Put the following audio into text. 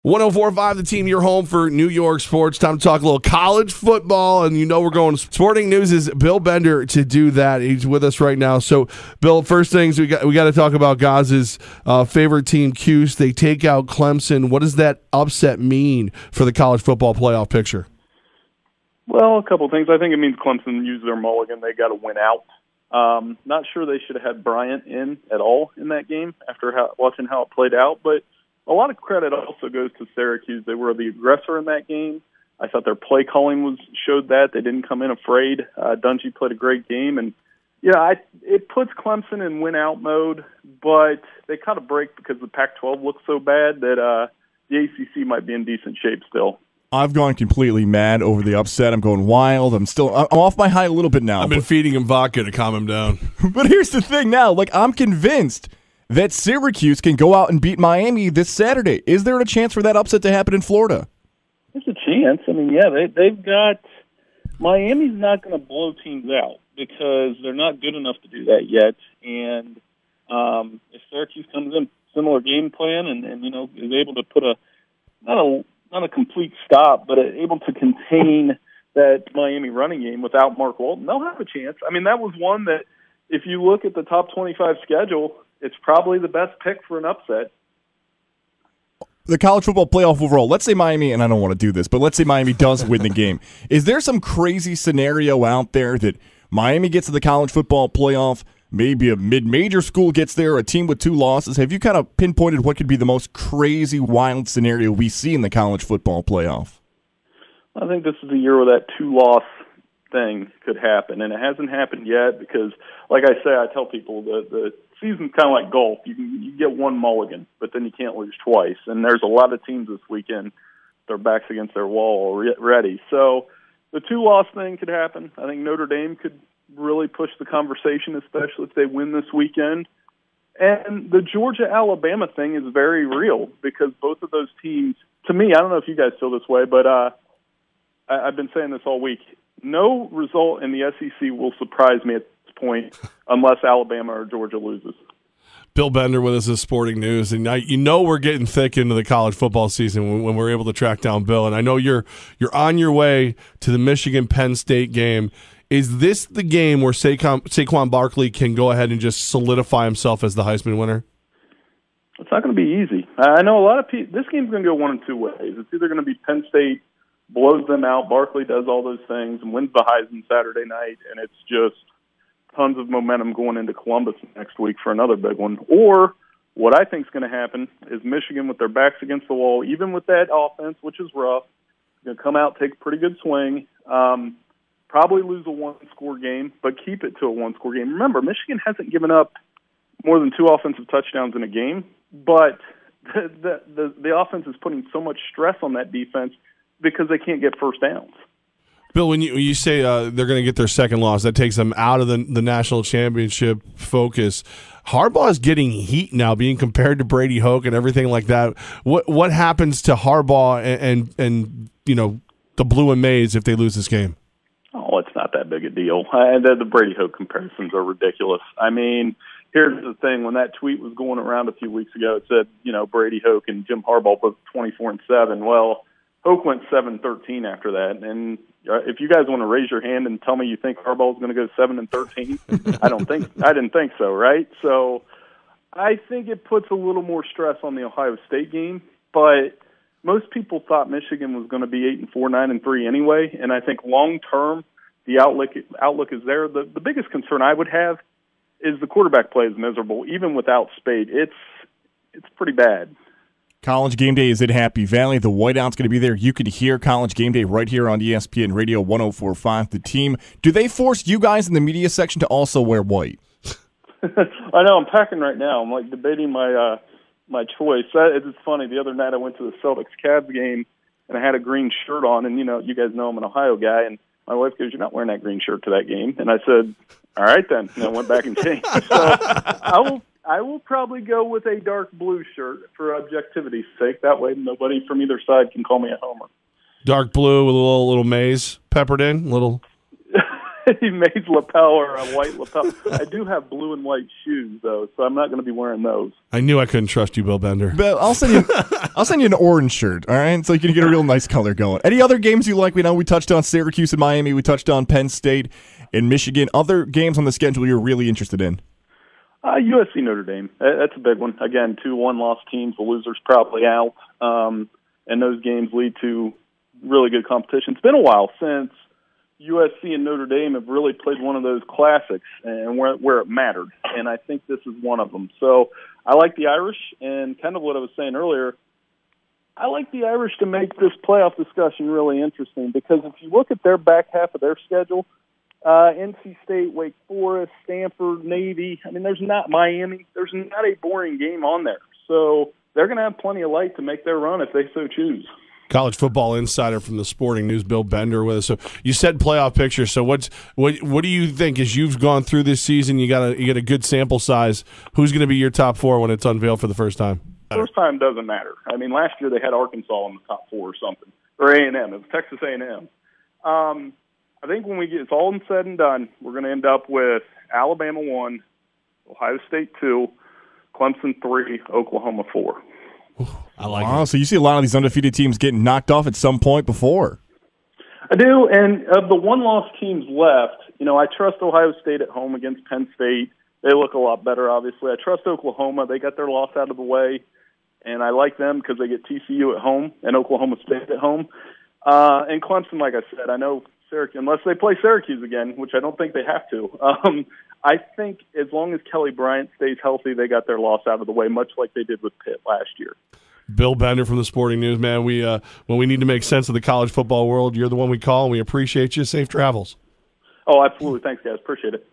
104.5 The Team, your home for New York sports. Time to talk a little college football, and we're going to Sporting News is Bill Bender to do that. He's with us right now. So, Bill, first things we got to talk about Goz's favorite team, Cuse. They take out Clemson. What does that upset mean for the college football playoff picture? Well, a couple things. I think it means Clemson used their mulligan. They got to win out. Not sure they should have had Bryant in at all in that game after watching how it played out, but a lot of credit also goes to Syracuse. They were the aggressor in that game. I thought their play calling showed that. They didn't come in afraid. Dungy played a great game. And, it puts Clemson in win-out mode, but they caught a break because the Pac-12 looks so bad that the ACC might be in decent shape still. I've gone completely mad over the upset. I'm going wild. I'm off my high a little bit now. I've been feeding him vodka to calm him down. But here's the thing now. I'm convinced that Syracuse can go out and beat Miami this Saturday. Is there a chance for that upset to happen in Florida? There's a chance. I mean, they've got – Miami's not going to blow teams out because they're not good enough to do that yet. And if Syracuse comes in similar game plan and is able to put not a complete stop, but able to contain that Miami running game without Mark Walton, they'll have a chance. I mean, that was one that if you look at the top 25 schedule – it's probably the best pick for an upset. The college football playoff overall, let's say Miami, and I don't want to do this, but let's say Miami does win the game. Is there some crazy scenario out there that Miami gets to the college football playoff, maybe a mid-major school gets there, a team with 2 losses? Have you kind of pinpointed what could be the most crazy, wild scenario we see in the college football playoff? I think this is the year where that 2-loss thing could happen, and it hasn't happened yet because, like I say, I tell people that the season's kind of like golf. You get one mulligan, but then you can't lose twice. And there's a lot of teams this weekend, their backs against their wall already. So the 2-loss thing could happen. I think Notre Dame could really push the conversation, especially if they win this weekend. And the Georgia-Alabama thing is very real because both of those teams, to me, I don't know if you guys feel this way, but I've been saying this all week. No result in the SEC will surprise me at this point unless Alabama or Georgia loses. Bill Bender with us at Sporting News, and we're getting thick into the college football season when we're able to track down Bill. And I know you're on your way to the Michigan-Penn State game. Is this the game where Saquon Barkley can go ahead and just solidify himself as the Heisman winner? It's not going to be easy. I know a lot of people. This game's going to go one of two ways. It's either going to be Penn State blows them out, Barkley does all those things, and wins the Heisman Saturday night, and it's just tons of momentum going into Columbus next week for another big one. Or what I think is going to happen is Michigan, with their backs against the wall, even with that offense, which is rough, going to come out, take a pretty good swing, probably lose a one-score game, but keep it to a one-score game. Remember, Michigan hasn't given up more than 2 offensive touchdowns in a game, but the offense is putting so much stress on that defense because they can't get first downs. Bill, when you say they're going to get their second loss, that takes them out of the national championship focus. Harbaugh is getting heat now, being compared to Brady Hoke and everything like that. What happens to Harbaugh and the Blue and Maize if they lose this game? Oh, it's not that big a deal. The Brady Hoke comparisons are ridiculous. I mean, here's the thing: when that tweet was going around a few weeks ago, it said Brady Hoke and Jim Harbaugh both 24-7. Well, Hoke went 7-13 after that, and if you guys want to raise your hand and tell me you think Harbaugh is going to go 7-13, I didn't think so, right? So I think it puts a little more stress on the Ohio State game, but most people thought Michigan was going to be 8-4, 9-3 anyway, and I think long term the outlook is there. The biggest concern I would have is the quarterback play is miserable, even without Spade. It's pretty bad. College Game Day is in Happy Valley. The Whiteout's going to be there. You can hear College Game Day right here on ESPN Radio 104.5. The Team. Do they force you guys in the media section to also wear white? I know. I'm packing right now. I'm debating my choice. It's funny. The other night I went to the Celtics-Cavs game and I had a green shirt on, and you guys know I'm an Ohio guy, and my wife goes, "You're not wearing that green shirt to that game." And I said, "All right then." And I went back and changed. So I will probably go with a dark blue shirt for objectivity's sake. That way nobody from either side can call me a homer. Dark blue with a little maize peppered in, little. maize lapel or a white lapel. I do have blue and white shoes though, so I'm not going to be wearing those. I knew I couldn't trust you, Bill Bender. But I'll send you an orange shirt, all right? So you can get a real nice color going. Any other games you like? We know we touched on Syracuse and Miami. We touched on Penn State and Michigan. Other games on the schedule you're really interested in? USC Notre Dame. That's a big one. Again, 2 one-loss teams. The loser's probably out. And those games lead to really good competition. It's been a while since USC and Notre Dame have really played one of those classics and where it mattered. And I think this is one of them. So I like the Irish, and kind of what I was saying earlier, I like the Irish to make this playoff discussion really interesting, because if you look at their back half of their schedule, NC State, Wake Forest, Stanford, Navy, I mean, there's not Miami. There's not a boring game on there. So they're going to have plenty of light to make their run if they so choose. College football insider from the Sporting News, Bill Bender, with us. So you said playoff picture. So what do you think as you've gone through this season? You get a good sample size. Who's going to be your top 4 when it's unveiled for the first time? First time doesn't matter. I mean, last year they had Arkansas in the top 4 or something, or A&M. It was Texas A&M. I think when it's all said and done, we're going to end up with Alabama 1, Ohio State 2, Clemson 3, Oklahoma 4. I like it. it. So you see a lot of these undefeated teams getting knocked off at some point before. I do, and of the one-loss teams left, I trust Ohio State at home against Penn State. They look a lot better, obviously. I trust Oklahoma. They got their loss out of the way, and I like them because they get TCU at home and Oklahoma State at home. And Clemson, like I said, I know Syracuse, unless they play Syracuse again, which I don't think they have to. I think as long as Kelly Bryant stays healthy, they got their loss out of the way, much like they did with Pitt last year. Bill Bender from the Sporting News, man. When we need to make sense of the college football world, you're the one we call, and we appreciate you. Safe travels. Oh, absolutely. Thanks, guys. Appreciate it.